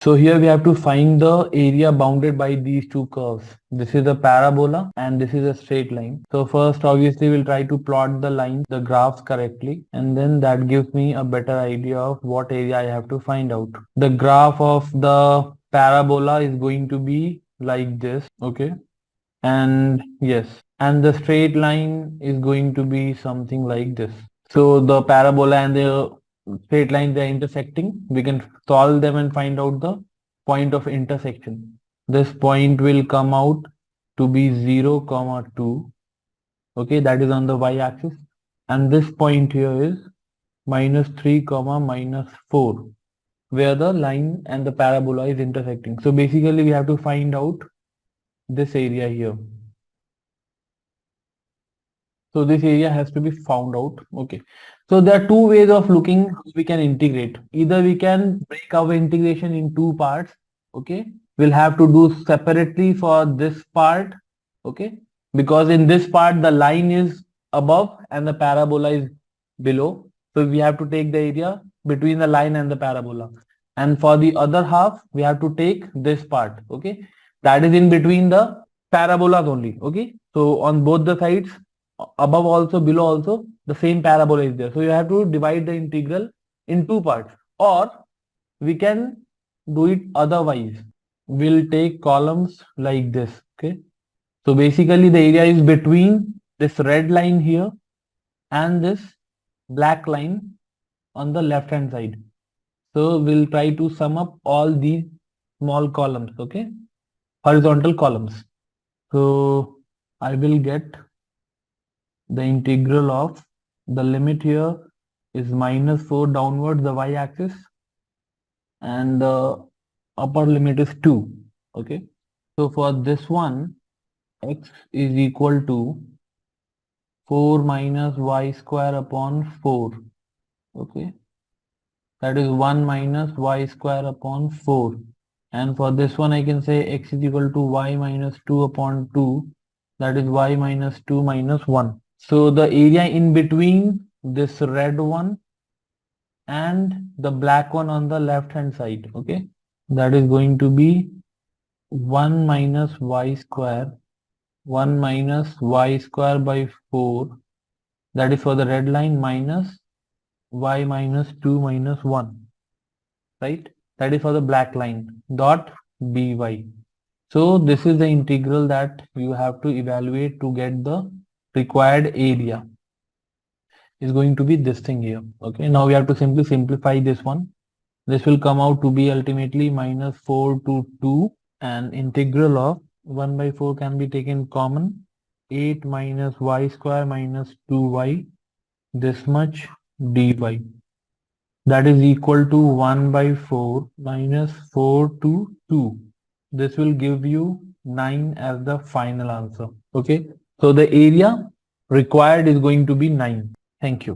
So here we have to find the area bounded by these two curves. This is a parabola and this is a straight line. So first obviously we'll try to plot the lines, the graphs correctly, and then that gives me a better idea of what area I have to find out. The graph of the parabola is going to be like this, okay? And yes, and the straight line is going to be something like this. So the parabola and the straight lines, they are intersecting. We can solve them and find out the point of intersection. This point will come out to be 0, 2. Okay, that is on the y-axis. And this point here is -3, -4, where the line and the parabola is intersecting. So basically we have to find out this area here. So this area has to be found out. Okay. So there are two ways of looking how we can integrate. Either we can break our integration in two parts. Okay. We'll have to do separately for this part. Okay. Because in this part the line is above and the parabola is below. So we have to take the area between the line and the parabola. And for the other half, we have to take this part. Okay. That is in between the parabolas only. Okay. So on both the sides, above also, below also, the same parabola is there. So you have to divide the integral in two parts, or we can do it otherwise. We'll take columns like this. Okay. So basically the area is between this red line here and this black line on the left hand side. So we'll try to sum up all these small columns. Okay. Horizontal columns. So I will get the integral of the limit here is -4 downwards the y-axis, and the upper limit is 2. Okay. So for this one, x is equal to 4 minus y square upon 4. Okay. That is 1 minus y square upon 4. And for this one, I can say x is equal to y minus 2 upon 2. That is y minus 2 minus 1. So the area in between this red one and the black one on the left hand side, okay, that is going to be 1 minus y square, 1 minus y square by 4, that is for the red line, minus y minus 2 minus 1, right? That is for the black line, dot by. So this is the integral that you have to evaluate to get the required area. Is going to be this thing here. Okay, now we have to simply simplify this one. This will come out to be ultimately -4 to 2, and integral of 1 by 4 can be taken common. 8 minus y square minus 2y, this much dy. That is equal to 1 by 4 minus 4 to 2. This will give you 9 as the final answer. Okay. So the area required is going to be 9. Thank you.